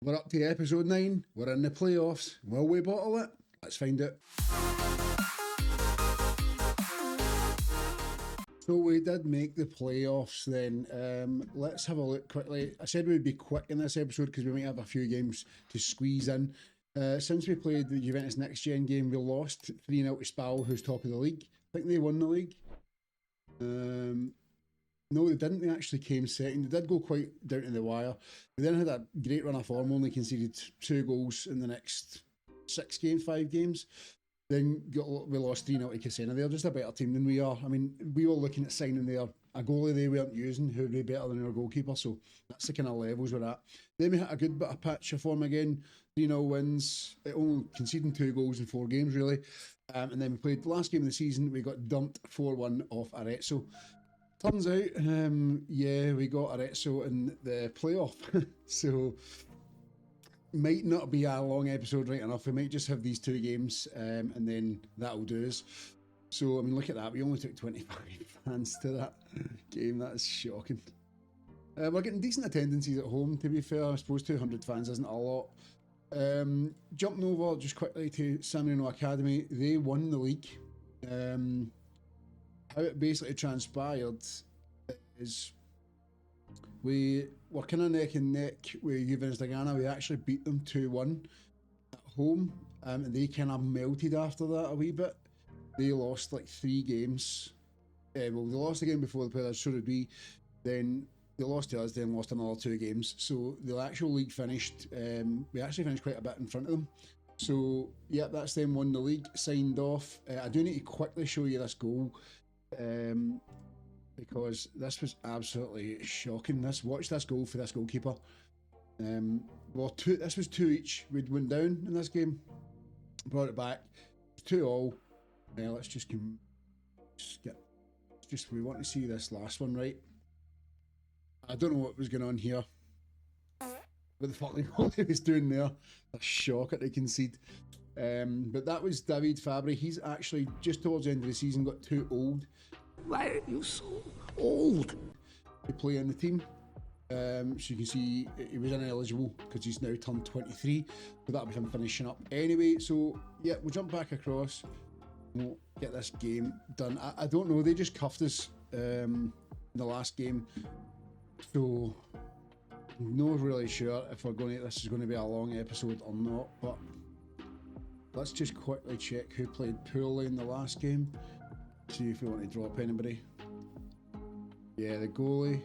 We're up to episode 9. We're in the playoffs. Will we bottle it? Let's find out. So we did make the playoffs then. Let's have a look quickly. I said we'd be quick in this episode because we might have a few games to squeeze in. Since we played the Juventus Next Gen game, we lost 3-0 to Spal, who's top of the league. I think they won the league. No, they didn't. They actually came second. They did go quite down to the wire. They then had a great run of form, only conceded 2 goals in the next 5 games. Then we lost 3-0 to Casena. They're just a better team than we are. I mean, we were looking at signing there a goalie they weren't using who would be better than our goalkeeper. So that's the kind of levels we're at. Then we hit a good bit of pitch of form again. 3-0 wins, only conceding 2 goals in 4 games, really. And then we played the last game of the season. We got dumped 4-1 off Arezzo. Turns out, we got Arezzo in the playoff. So, might not be a long episode right enough. We might just have these 2 games and then that'll do us. So, I mean, look at that. We only took 25 fans to that game. That is shocking. We're getting decent attendances at home, to be fair. I suppose 200 fans isn't a lot. Jumping over just quickly to San Marino Academy. They won the league. How it basically transpired is we were kind of neck and neck with Juventus Dagana. We actually beat them 2-1 at home, and they kind of melted after that a wee bit. They lost like 3 games. Well, they lost the game before the playoffs, so did we. Then they lost to us, then lost another 2 games. So the actual league finished, we actually finished quite a bit in front of them. So, yeah, that's them won the league, signed off. I do need to quickly show you this goal. Because this was absolutely shocking. Watch this goal for this goalkeeper. This was 2 each. We went down in this game, brought it back, 2-2. Let's just we want to see this last one, right? I don't know what was going on here. What the fuck he was doing there? A shocker to concede. But that was David Fabry. He's actually just towards the end of the season got too old. Why are you so old? To play in the team. So you can see he was ineligible because he's now turned 23. So that'll be him finishing up. Anyway, so yeah, we'll jump back across. We'll get this game done. I don't know, they just cuffed us in the last game. So I'm not really sure if this is going to be a long episode or not, but let's just quickly check who played poorly in the last game. See if we want to drop anybody. Yeah, the goalie.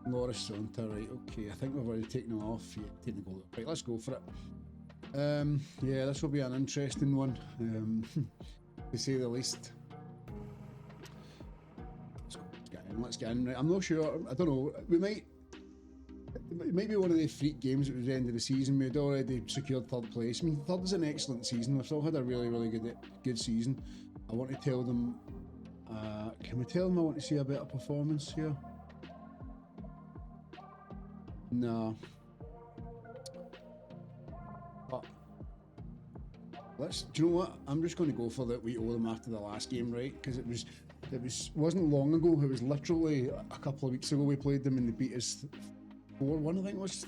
Loris Sonta, right, okay. I think we've already taken him off. Yeah, taking the goalie. Right, let's go for it. Yeah, this will be an interesting one, to say the least. Let's get in. Right, I'm not sure. I don't know. It might be one of the freak games at the end of the season. We'd already secured 3rd place. I mean, 3rd is an excellent season. We've still had a really, really good season. I want to tell them, can we tell them I want to see a better performance here? No. But do you know what? I'm just going to go for that we owe them after the last game, right? Because it wasn't long ago. It was literally a couple of weeks ago we played them and they beat us 4-1, I think it was.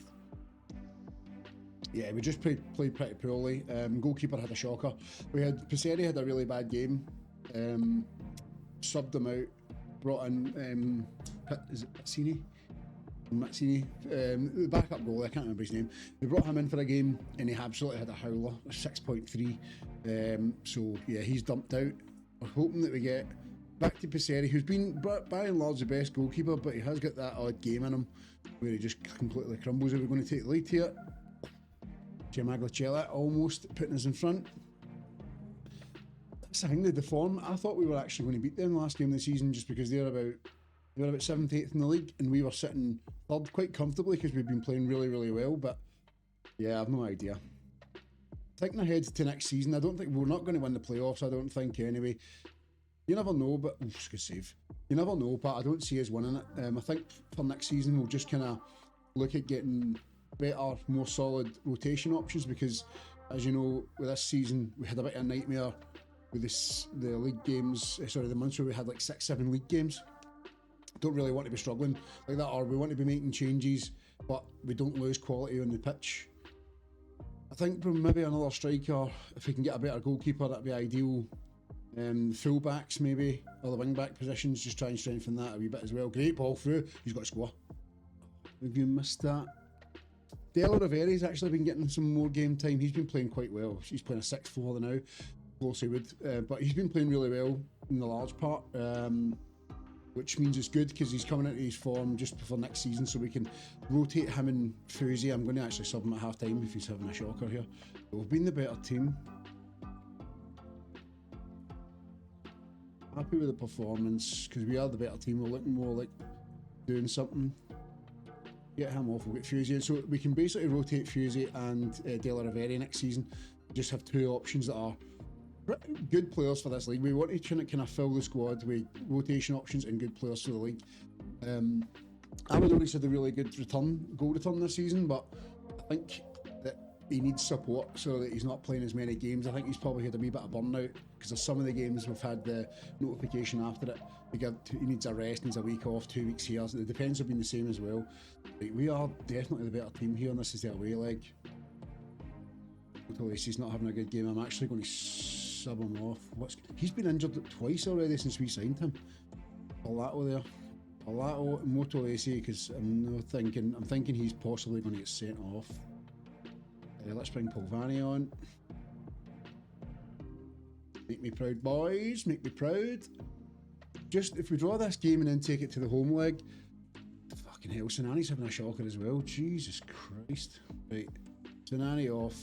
Yeah, we just played pretty poorly. Goalkeeper had a shocker. Passeri had a really bad game. Subbed him out. Brought in is it Mazzini? The backup goalie, I can't remember his name. They brought him in for a game and he absolutely had a howler, 6.3. So yeah, he's dumped out. We're hoping that we get back to Passeri, who's been by and large the best goalkeeper, but he has got that odd game in him where he just completely crumbles. Are we going to take the lead here? Giamagliacella almost putting us in front. That's the thing, the form. I thought we were actually going to beat them last game of the season just because they were about 7th, 8th in the league and we were sitting 3rd quite comfortably because we've been playing really, really well. But yeah, I've no idea. Thinking ahead to next season, I don't think we're not going to win the playoffs. I don't think anyway. You never know, but good save. You never know, but I don't see us winning it. I think for next season we'll just kind of look at getting better, more solid rotation options because, as you know, with this season we had a bit of a nightmare with the league games. The months where we had like 6-7 league games. Don't really want to be struggling like that, or we want to be making changes but we don't lose quality on the pitch. I think maybe another striker, if we can get a better goalkeeper, that'd be ideal. Full-backs maybe, or the wing-back positions, just try and strengthen that a wee bit as well. Great ball through, he's got to score. Have you missed that? Della Roveri's actually been getting some more game time. He's been playing quite well. He's playing a 6th floor now, closely would, but he's been playing really well in the large part, which means it's good because he's coming into his form just before next season, so we can rotate him and Fuzi. I'm going to actually sub him at half time if he's having a shocker here. But we've been the better team. Happy with the performance because we are the better team. We're looking more like doing something. Get him off, we'll get Fuzi in. So we can basically rotate Fuzi and Della Roveri next season. Just have 2 options that are good players for this league. We want to kind of fill the squad with rotation options and good players for the league. Amadori's had a really good goal return this season, but I think that he needs support so that he's not playing as many games. I think he's probably had a wee bit of burnout because of some of the games we've had the notification after it. He needs a rest, needs a week off, 2 weeks here. So the defence have been the same as well. Like, we are definitely the better team here, and this is the away leg. He's not having a good game. I'm actually going to sub him off. He's been injured twice already since we signed him. Palato there. Palato and Motolesi, because I'm thinking he's possibly going to get sent off. Let's bring Polvani on. Make me proud, boys. Make me proud. Just, if we draw this game and then take it to the home leg, fucking hell, Sinani's having a shocker as well. Jesus Christ. Right, Sinani off,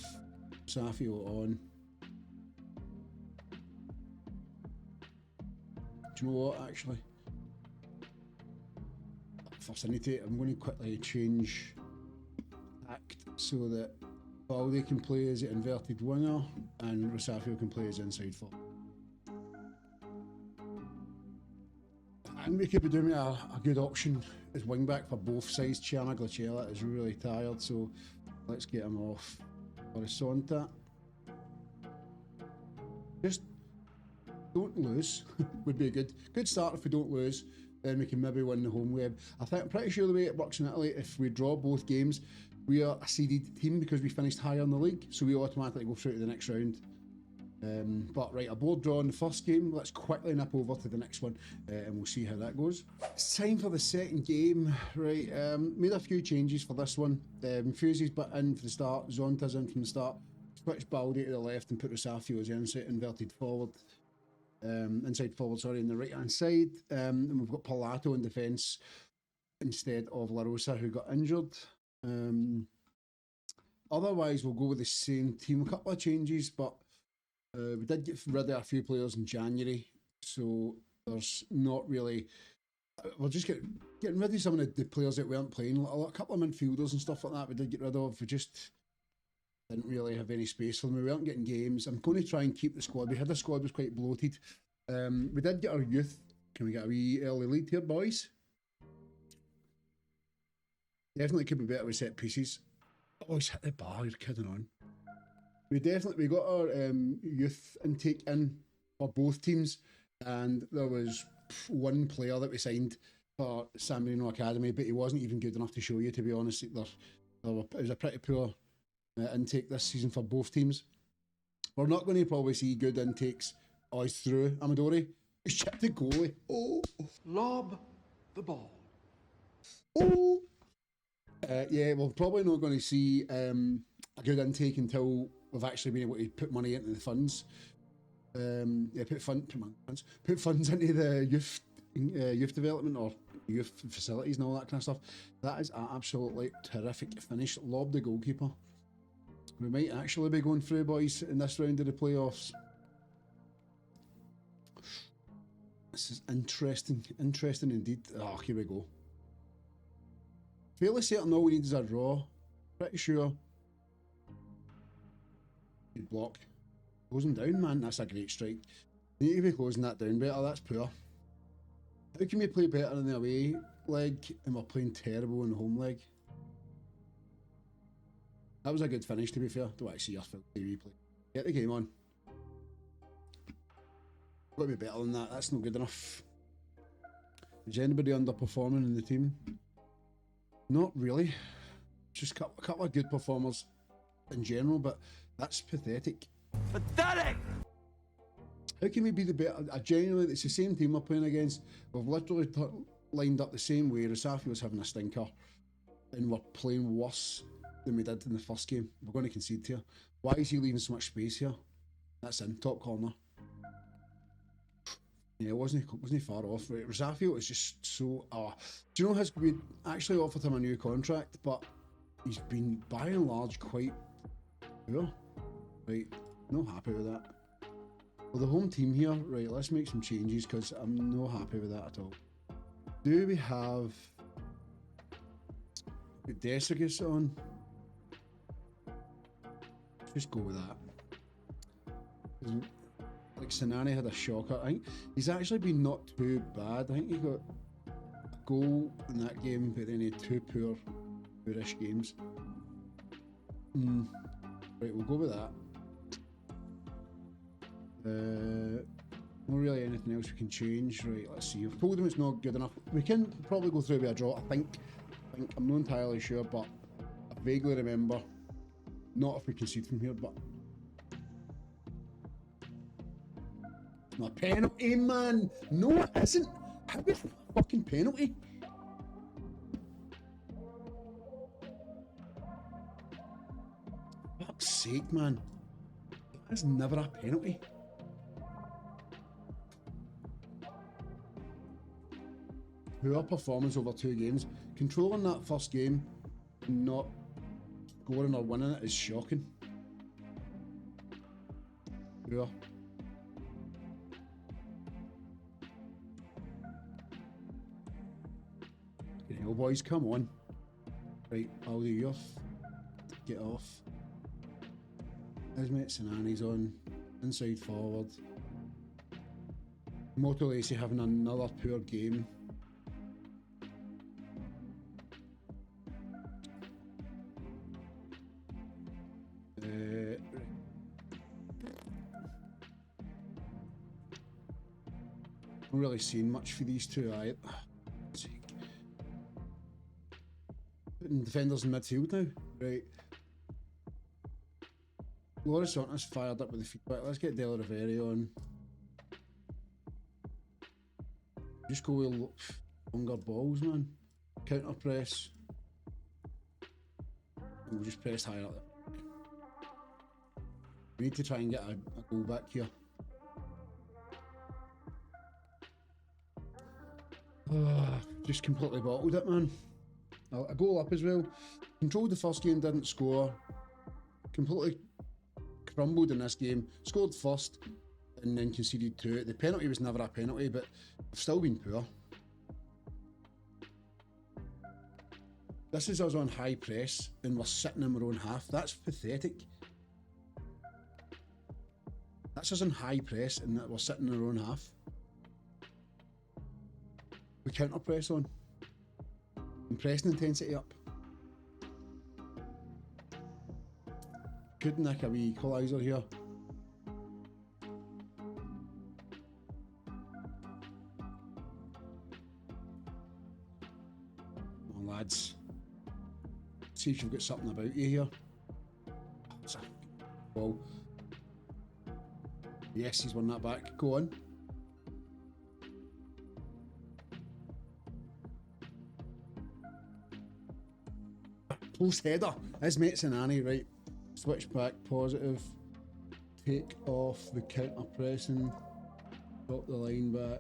Safio on. Do you know what, actually? First, I'm going to quickly change act so that Balde can play as an inverted winger and Rosafio can play as inside forward. And we could be doing a good option as wing back for both sides. Chiama Glacella is really tired, so let's get him off Horizonta. Just don't lose would be a good start. If we don't lose, then we can maybe win the home web. I'm pretty sure the way it works in Italy, if we draw both games, we are a seeded team because we finished higher in the league, so we automatically go through to the next round. But right, a board draw in the first game. Let's quickly nip over to the next one and we'll see how that goes. It's time for the second game. Right, made a few changes for this one. Fuzi's in for the start, Zonta's in from the start. Switched Balde to the left and put Rosafio as inside forward, in the right hand side. And we've got Palato in defence instead of La Rosa, who got injured. Otherwise, we'll go with the same team. A couple of changes, but we did get rid of a few players in January, so there's not really. We'll just getting rid of some of the players that weren't playing. A couple of midfielders and stuff like that we did get rid of. We just didn't really have any space for them. We weren't getting games. I'm going to try and keep the squad. We had the squad was quite bloated. We did get our youth. Can we get a wee early lead here, boys? Definitely could be better with set pieces. Oh, he's hit the bar, you're kidding on. We got our youth intake in for both teams, and there was one player that we signed for San Marino Academy, but he wasn't even good enough to show you, to be honest. It was a pretty poor intake this season for both teams. We're not going to probably see good intakes always through Amadori. He's chipped the goalie. Oh. Lob the ball. Oh. Yeah, we're probably not going to see a good intake until we've actually been able to put money into the funds. Put funds into the youth development or youth facilities and all that kind of stuff. That is an absolutely terrific finish. Lob the goalkeeper. We might actually be going through, boys, in this round of the playoffs. This is interesting indeed. Oh, here we go. Fairly certain all we need is a draw. Pretty sure. Good block. Closing down, man. That's a great strike. You need to be closing that down better. That's poor. How can we play better in the away leg and we're playing terrible in the home leg? That was a good finish, to be fair. Don't want to see us replay. Get the game on. Got to be better than that. That's not good enough. Is anybody underperforming in the team? Not really. just a couple of good performers in general, but that's pathetic. Pathetic! How can we be the better? I genuinely, it's the same team we're playing against. We've literally lined up the same way. Rusafi was having a stinker, and we're playing worse than we did in the first game. We're going to concede here. Why is he leaving so much space here? That's in top corner. Yeah, wasn't he far off? Right, Rusafi was just so. Do you know we actually offered him a new contract, but he's been by and large quite poor. Right, not happy with that. Well, the home team here, right, let's make some changes because I'm not happy with that at all. Do we have Desagus on? Just go with that. Like Sinani had a shocker. I think he's actually been not too bad. I think he got a goal in that game, but then he had two poorish games. Right, we'll go with that. Not really anything else we can change. Right, let's see. I've told him it's not good enough. We can probably go through with a draw. I think I'm not entirely sure, but I vaguely remember. Not if we concede from here, but no penalty, man. No, it isn't. How is it a fucking penalty? Fuck's sake, man. That's never a penalty. Poor performance over 2 games. Controlling that first game and not scoring or winning it is shocking. Poor. Get hell, boys, come on. Right, Aldi, you're get off. Ismet Sinani's on. Inside forward. Moto Lacey having another poor game. Not really seen much for these two either. Putting defenders in midfield now, right? Loris Santos fired up with the feedback. Let's get Del Riveri on. Just go with longer balls, man. Counter press. We'll just press higher up there. We need to try and get a goal back here. Just completely bottled it, man. A goal up as well. Controlled the first game, didn't score. Completely crumbled in this game. Scored first and then conceded 2. The penalty was never a penalty, but I've still been poor. This is us on high press and we're sitting in our own half. That's pathetic. That's us on high press and we're sitting in our own half. We counter press on. And pressing intensity up. Could nick a wee equaliser here. Come on, lads. See if you've got something about you here. Well, yes, he's won that back. Go on. Post header. His mate's Sinani, right? Switch back, positive. Take off the counter pressing. Drop the line back.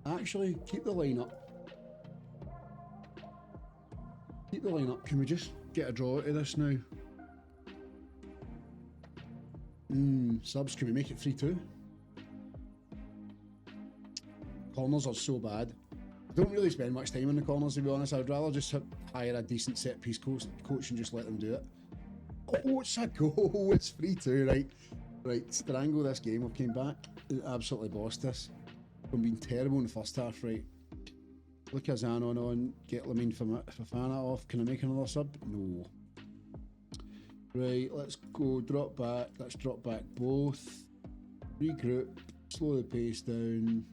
Actually, keep the line up. Keep the line up. Can we just get a draw out of this now? Subs, can we make it 3-2? Corners are so bad. I don't really spend much time in the corners, to be honest. I'd rather just hire a decent set piece coach and just let them do it. Oh, it's a goal. It's 3-2, right? Right, strangle this game. We came back and absolutely bossed this. From being terrible in the first half, right? Look at Zanon on. Get Lamine Fofana off. Can I make another sub? No. Right, let's go. Drop back. Let's drop back both. Regroup. Slow the pace down.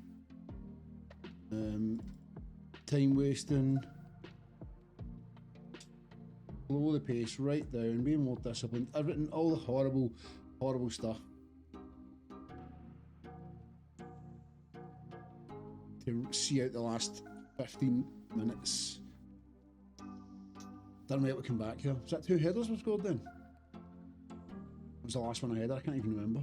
Time wasting. slow the pace right down, be more disciplined, everything, all the horrible, horrible stuff. To see out the last 15 minutes. Done right to come back here. Was that 2 headers we scored then? What was the last one a header? I can't even remember.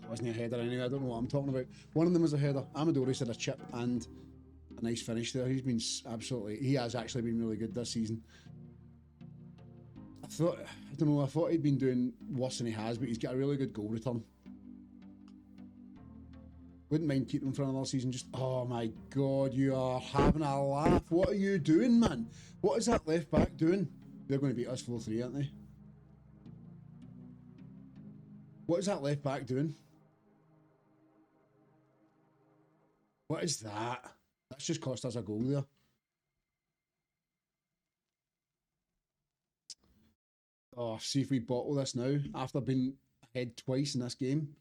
It wasn't a header anyway, I don't know what I'm talking about. One of them was a header. Amadoris had a chip and a nice finish there. He has actually been really good this season. I thought he'd been doing worse than he has, but he's got a really good goal return. Wouldn't mind keeping him for another season. Just, oh my God, you are having a laugh. What are you doing, man? What is that left back doing? They're going to beat us 4-3, aren't they? What is that left back doing? What is that? That's just cost us a goal there. Oh, see if we bottle this now after being ahead twice in this game.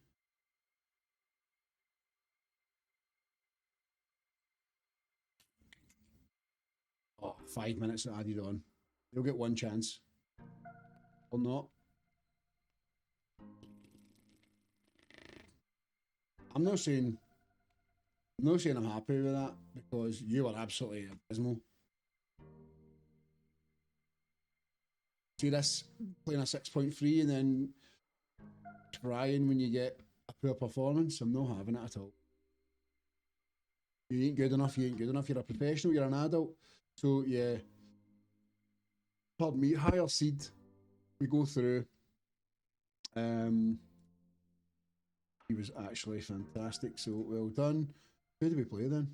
Oh, 5 minutes added on. They'll get one chance. Or not. I'm not saying I'm happy with that, because you are absolutely abysmal. See this, playing a 6.3 and then crying when you get a poor performance? I'm not having it at all. You ain't good enough, you're a professional, you're an adult. So yeah, pardon me, higher seed, we go through. He was actually fantastic, so well done. Who do we play then?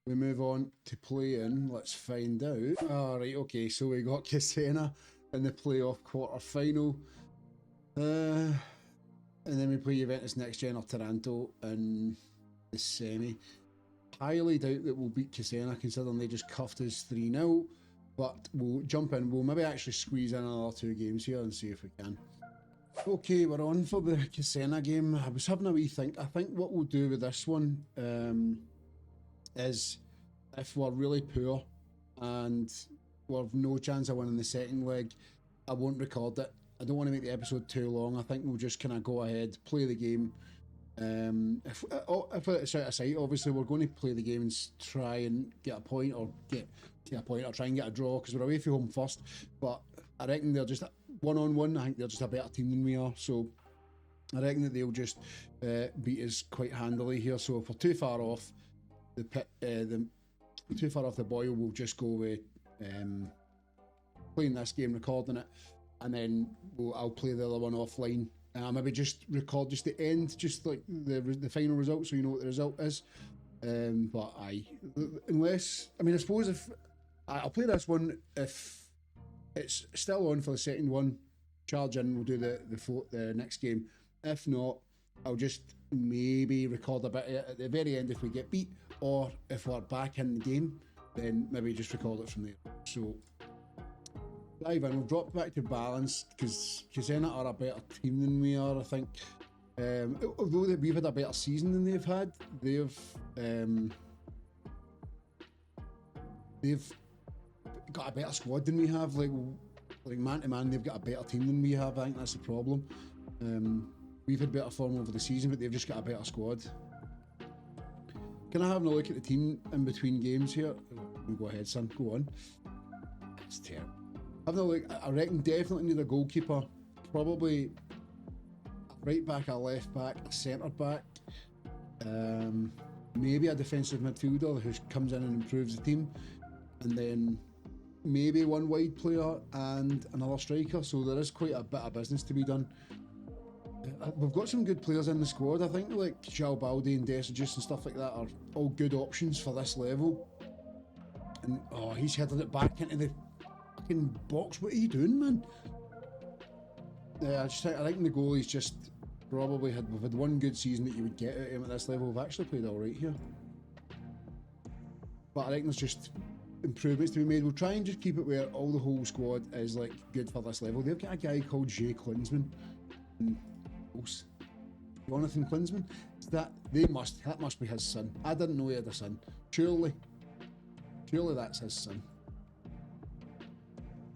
We move on to play in, let's find out. Alright, okay, so we got Casena in the playoff quarter final. And then we play Juventus Next Gen or Taranto in the semi. Highly doubt that we'll beat Casena, considering they just cuffed us 3-0. But we'll jump in, we'll maybe actually squeeze in another 2 games here and see if we can. Okay, we're on for the Casena game. I was having a wee think. I think what we'll do with this one is, if we're really poor and we've no chance of winning the second leg, I won't record it. I don't want to make the episode too long. I think we'll just kind of go ahead, play the game. If it's out of sight, obviously we're going to play the game and try and get a point, or get a point, or try and get a draw, because we're away from home first. But I reckon they're just one-on-one. I think they're just a better team than we are, so I reckon that they'll just beat us quite handily here. So if we're too far off too far off the boil, we'll just go with playing this game, recording it, and then I'll play the other one offline. Maybe just record just the end, just like the final result, so you know what the result is. But I suppose if I'll play this one, if it's still on for the second one, charge in, we'll do the next game. If not, I'll just maybe record a bit at the very end if we get beat, or if we're back in the game, then maybe just record it from there. So dive in, we'll drop back to balance, because Casena are a better team than we are, I think. Although we've had a better season than they've had, they've got a better squad than we have. Like man to man, they've got a better team than we have. I think that's the problem. We've had better form over the season, but they've just got a better squad. Can I have a look at the team in between games here? Go ahead, son. Go on. It's terrible. Having a look, I reckon definitely need a goalkeeper. Probably a right back, a left back, a centre back. Maybe a defensive midfielder who comes in and improves the team. And then maybe one wide player and another striker. So there is quite a bit of business to be done. We've got some good players in the squad. I think like Baldi and Desages and stuff like that are all good options for this level. And he's headed it back into the fucking box. What are you doing, man? I think the goalie's just probably we've had one good season that you would get out of him at this level. We've actually played all right here, but I think there's just improvements to be made. We'll try and just keep it where all the whole squad is like good for this level. They've got a guy called Jay Klinsman and Jonathan Klinsman. That must be his son. I didn't know he had a son. Surely Surely that's his son.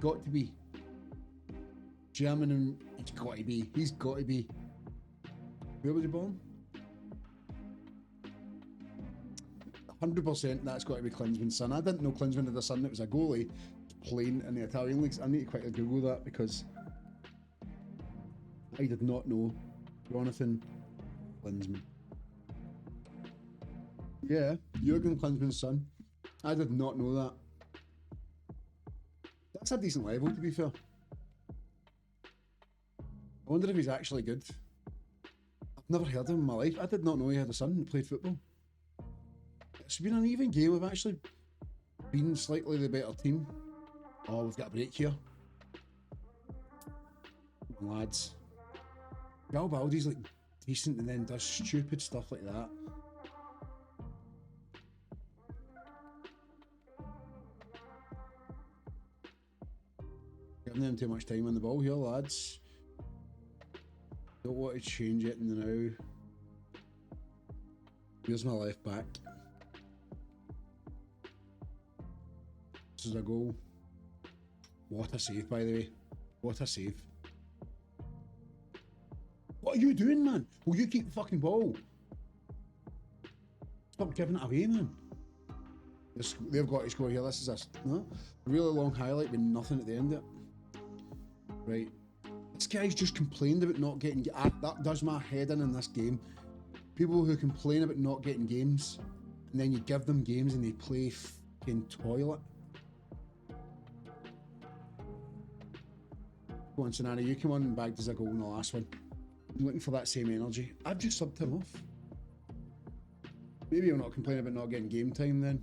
Got to be. German and he's got to be. He's got to be. Where was he born? 100% that's got to be Klinsmann's son. I didn't know Klinsmann had a son that was a goalie playing in the Italian leagues. I need to quickly Google that because I did not know Jonathan Klinsmann. Yeah, Jurgen Klinsmann's son. I did not know that. That's a decent level, to be fair. I wonder if he's actually good. I've never heard of him in my life. I did not know he had a son that played football. It's been an even game. We've actually been slightly the better team. Oh, we've got a break here. Come on, lads. Garibaldi's like decent and then does stupid stuff like that. Giving them too much time on the ball here, lads. Don't want to change it in the now. Here's my left back. This is a goal. What a save, by the way. What a save. What are you doing, man? Will you keep the fucking ball? Stop giving it away, man. They've got to score here. This is a really long highlight with nothing at the end of it. Right. This guy's just complained about not getting... that does my head in this game. People who complain about not getting games, and then you give them games and they play fucking toilet. Go on, Sonani, you come on and bagged us a goal in the last one. I'm looking for that same energy. I've just subbed him off. Maybe I'm not complaining about not getting game time then.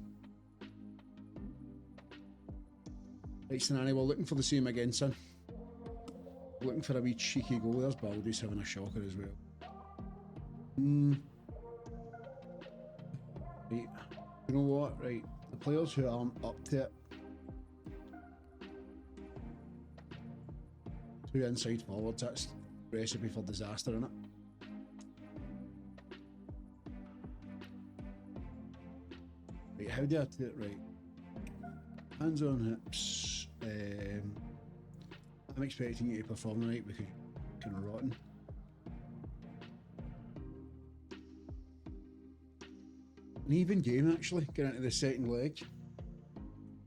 Right, Sonani, we're looking for the same again, son. We're looking for a wee cheeky goal. There's Baldy's having a shocker as well. Right, you know what? Right, the players who aren't up to it. 2 inside forwards, that's recipe for disaster, innit? Right, how do I do it right? Hands on hips. I'm expecting you to perform tonight because you're kind of rotten. An even game actually, getting into the second leg.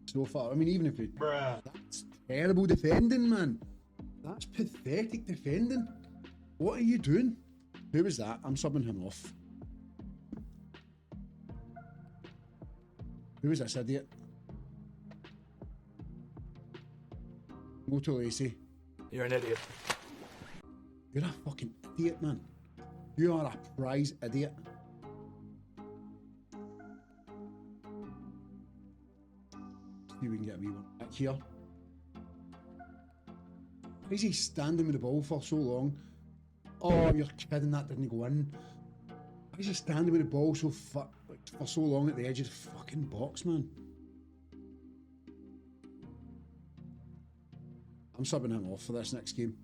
So far, I mean, even if we... That's terrible defending, man. That's pathetic defending. What are you doing? Who was that? I'm subbing him off. Who was this idiot? Moto Lacey. You're an idiot. You're a fucking idiot, man. You are a prize idiot. See if we can get a wee one back here. Why is he standing with the ball for so long? Oh, you're kidding, that didn't go in. Why is he standing with the ball for so long at the edge of the fucking box, man? I'm subbing him off for this next game.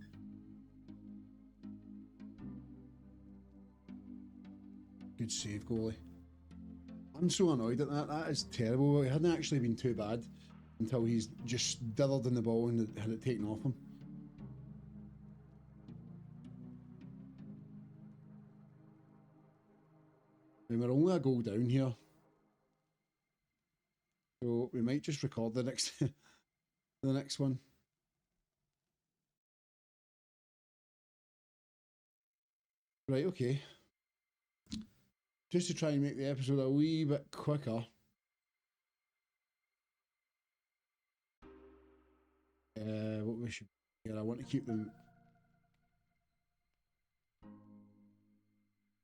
Good save, goalie. I'm so annoyed at that. That is terrible. It hadn't actually been too bad until he's just dithered in the ball and had it taken off him. And we're only a goal down here. So we might just record the next the next one. Right, okay. Just to try and make the episode a wee bit quicker. What we should... Yeah, I want to keep them...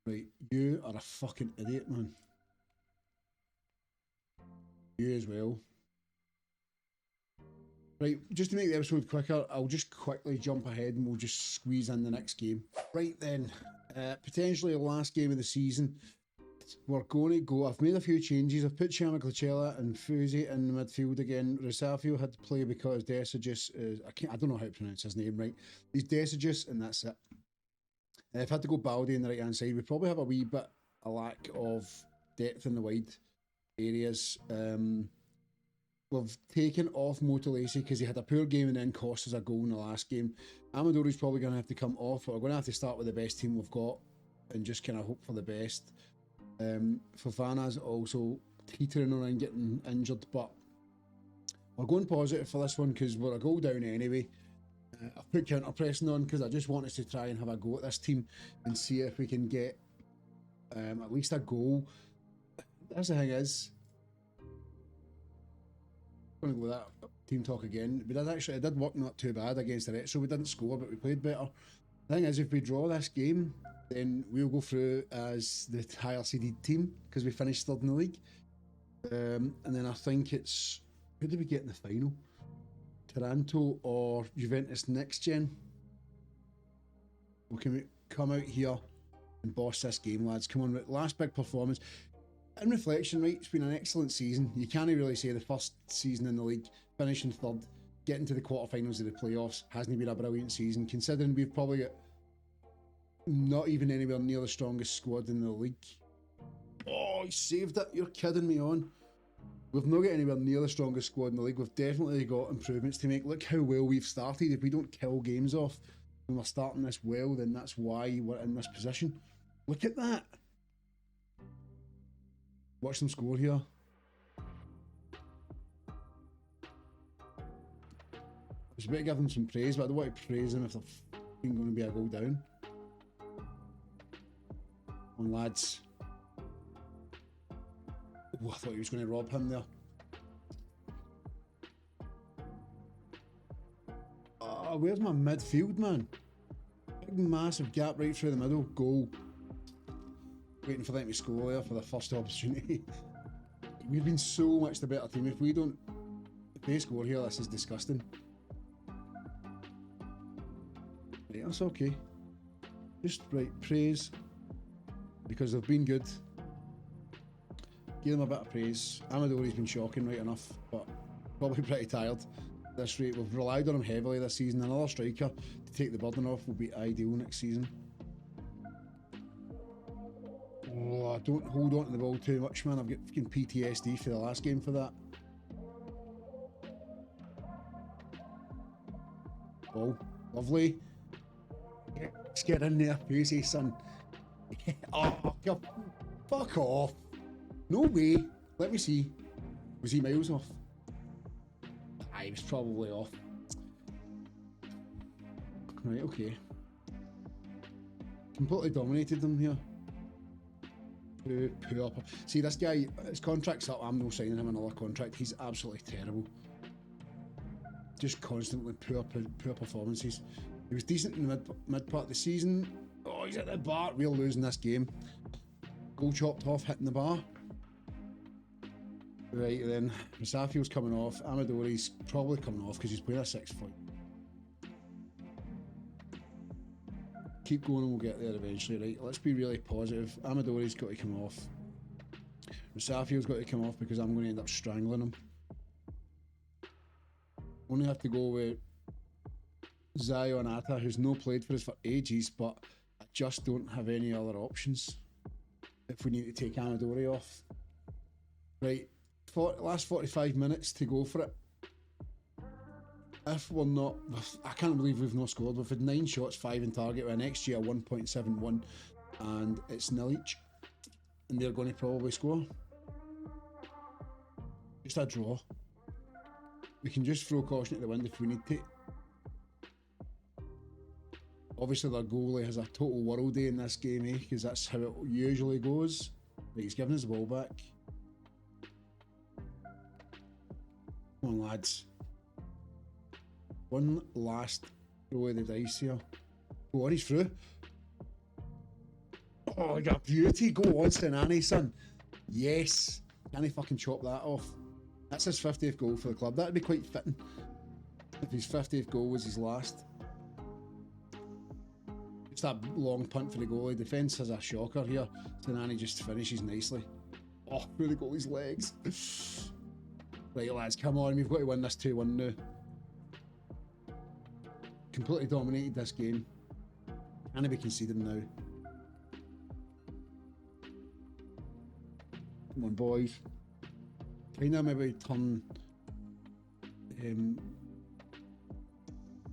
Right, you are a fucking idiot, man. You as well. Right, just to make the episode quicker, I'll just quickly jump ahead and we'll just squeeze in the next game. Right then, potentially the last game of the season. We're going to go. I've made a few changes. I've put Chiamaclicella and Fusi in the midfield again. Rosafio had to play because Desagus is... I don't know how to pronounce his name right. He's Desagus and that's it. I've had to go Baldy in the right hand side. We probably have a wee bit a lack of depth in the wide areas. we've taken off Motolesi because he had a poor game and then cost us a goal in the last game. Amadori's probably going to have to come off, but we're going to have to start with the best team we've got and just kind of hope for the best. Fofana's also teetering around getting injured, but we're going positive for this one because we're a goal down anyway. I've put counter pressing on because I just want us to try and have a go at this team and see if we can get at least a goal. That's the thing is, I'm going to go with that team talk again. It did work not too bad against the Reds, so we didn't score, but we played better. The thing is, if we draw this game, then we'll go through as the higher seeded team because we finished third in the league. And then I think it's, who did we get in the final? Toronto or Juventus next gen? Well, can we come out here and boss this game, lads? Come on, last big performance. In reflection, right, it's been an excellent season. You can't really say the first season in the league, finishing third, getting to the quarterfinals of the playoffs, hasn't been a brilliant season, considering we've probably got not even anywhere near the strongest squad in the league. Oh, he saved it. You're kidding me on. We've not got anywhere near the strongest squad in the league. We've definitely got improvements to make. Look how well we've started. If we don't kill games off when we're starting this well, then that's why we're in this position. Look at that. Watch them score here. I was about to give them some praise, but I don't want to praise them if they're going to be a goal down. Come on, lads. Oh, I thought he was going to rob him there. Oh, where's my midfield, man? Big massive gap right through the middle. Goal. Waiting for them to score there for the first opportunity. We've been so much the better team. If they score here, this is disgusting. Right, that's okay. Just right, praise. Because they've been good. Give them a bit of praise. Amadori's been shocking, right enough, but probably pretty tired at this rate. We've relied on him heavily this season. Another striker to take the burden off will be ideal next season. Oh, don't hold on to the ball too much, man. I've got fucking PTSD for the last game for that. Ball. Lovely. Let's get in there, Pussy, son. Oh, God. Fuck off. No way. Let me see. Was he miles off? He was probably off. Right, okay. Completely dominated them here. Poor. See, this guy, his contract's up. I'm not signing him another contract. He's absolutely terrible. Just constantly poor performances. He was decent in the mid part of the season. Oh, he's at the bar. We're losing this game. Goal chopped off, hitting the bar. Right then, Musafio's coming off. Amadori's probably coming off because he's playing a 6 foot. Keep going and we'll get there eventually, right? Let's be really positive. Amadori's got to come off. Musafio's got to come off because I'm going to end up strangling him. Only have to go with Zayo Atta, who's no played for us for ages, but I just don't have any other options if we need to take Amadori off. Right. Last 45 minutes to go for it. If we're not, I can't believe we've not scored. We've had 9 shots, 5 in target with an XG of 1.71 and it's nil each. And they're going to probably score. Just a draw. We can just throw caution at the wind if we need to. Obviously their goalie has a total world day in this game, because that's how it usually goes. Right, he's giving us the ball back. Come on, lads. One last throw of the dice here. Go on, he's through. Oh, you got beauty. Go on, Senani, son. Yes. Can he fucking chop that off? That's his 50th goal for the club. That'd be quite fitting if his 50th goal was his last. Just that long punt for the goalie. Defence has a shocker here. Senani just finishes nicely. Oh, where the goalie's legs. Right, lads, come on. We've got to win this 2-1 now. Completely dominated this game. Can't be conceding now. Come on, boys. Kind of maybe turn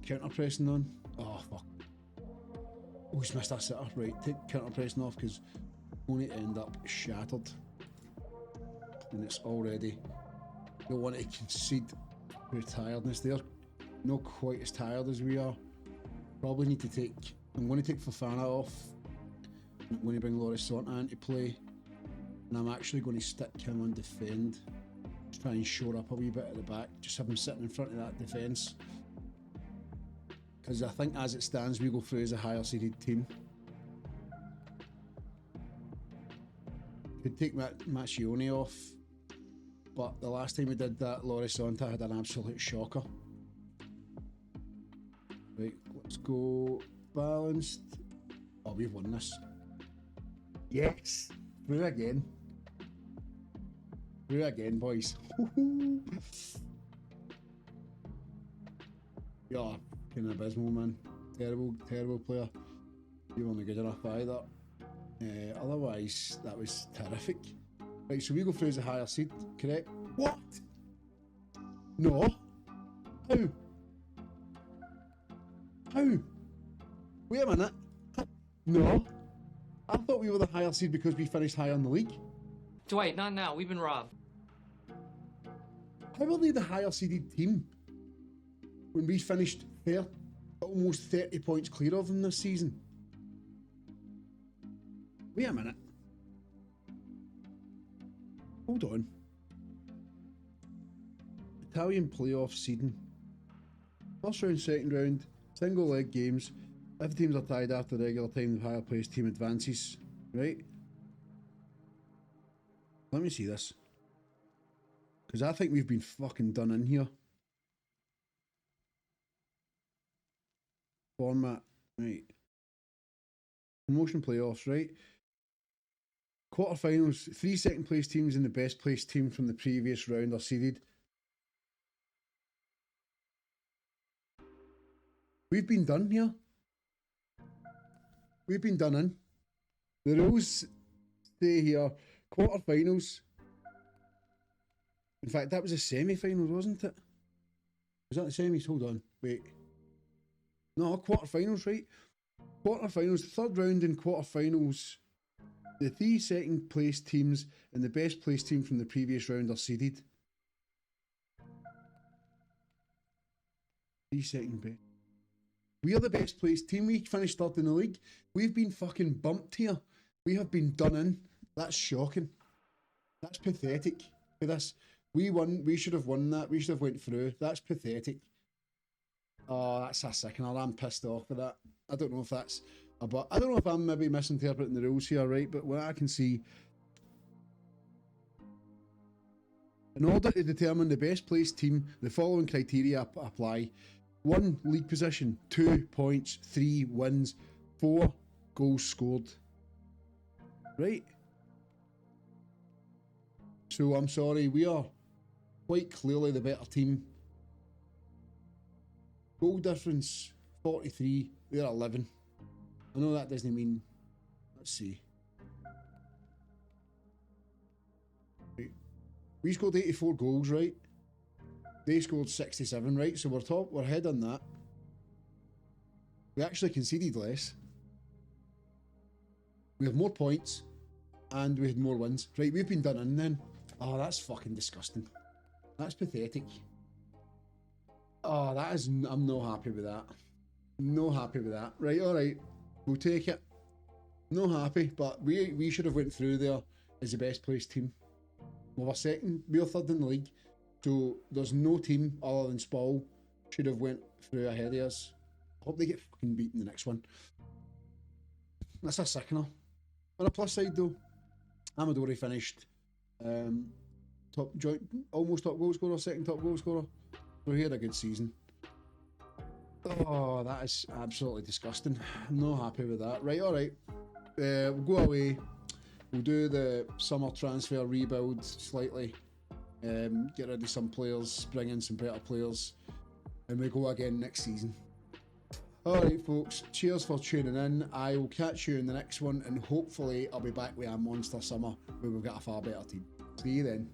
Counter pressing on. Oh fuck. Oh, he's missed that sitter. Right, take counter pressing off because only end up shattered. And it's already. Don't want to concede through tiredness there. Not quite as tired as we are. Probably need to take. I'm going to take Fofana off. I'm going to bring Lorisonta into play. And I'm actually going to stick him on defend. Just try and shore up a wee bit at the back. Just have him sitting in front of that defence. Because I think as it stands, we go through as a higher seeded team. Could take Macchione off. But the last time we did that, Lorisonta had an absolute shocker. Right, let's go balanced. Oh, we've won this. Yes! Through again. Through again, boys. Yeah, kind of abysmal, man. Terrible player. You weren't good enough either. Otherwise, that was terrific. Right, so we go through as a higher seed, correct? What? No. How? How? Wait a minute. No. I thought we were the higher seed because we finished higher in the league. Dwight, not now. We've been robbed. How are they the higher seeded team when we finished almost 30 points clear of them this season? Wait a minute. Hold on. Italian playoff seeding. First round, second round, single leg games. If teams are tied after regular time, the higher placed team advances. Right? Let me see this. Because I think we've been fucking done in here. Format. Right. Promotion playoffs, right? Quarterfinals, 3 second place teams and the best placed team from the previous round are seeded. We've been done here. We've been done in. The rules stay here. Quarterfinals. In fact, that was the semi-finals, wasn't it? Was that the semis? Hold on. Wait. No, quarterfinals, right? Quarterfinals, third round in quarterfinals. The 3 second place teams and the best placed team from the previous round are seeded. 3 second best. We are the best placed team. We finished third in the league. We've been fucking bumped here. We have been done in. That's shocking. That's pathetic for this. We won. We should have won that. We should have went through. That's pathetic. Oh, that's a sickener. I'm pissed off with that. I don't know if that's... But I don't know if I'm maybe misinterpreting the rules here, right? But what I can see, in order to determine the best placed team, the following criteria apply: 1, league position; 2, points; 3, wins; 4, goals scored. Right? So I'm sorry, we are quite clearly the better team. Goal difference 43, they're 11. I know that doesn't mean. Let's see. Right. We scored 84 goals, right? They scored 67, right? So we're ahead on that. We actually conceded less. We have more points, and we had more wins. Right, we've been done in then. Oh, that's fucking disgusting. That's pathetic. Oh, that is. I'm not happy with that. No happy with that. Right, alright. We'll take it. No happy, but we should have went through there as the best placed team. We were second, we were third in the league, so there's no team other than Spal should have went through ahead of us. I hope they get fucking beaten the next one. That's a sickener. On a plus side though, Amadori finished almost top goal scorer, second top goal scorer. So he had a good season. Oh, that is absolutely disgusting. I'm not happy with that. Right, alright. We'll go away. We'll do the summer transfer rebuild slightly. Get rid of some players, bring in some better players, and we go again next season. Alright folks, cheers for tuning in. I will catch you in the next one, and hopefully I'll be back with a monster summer where we've got a far better team. See you then.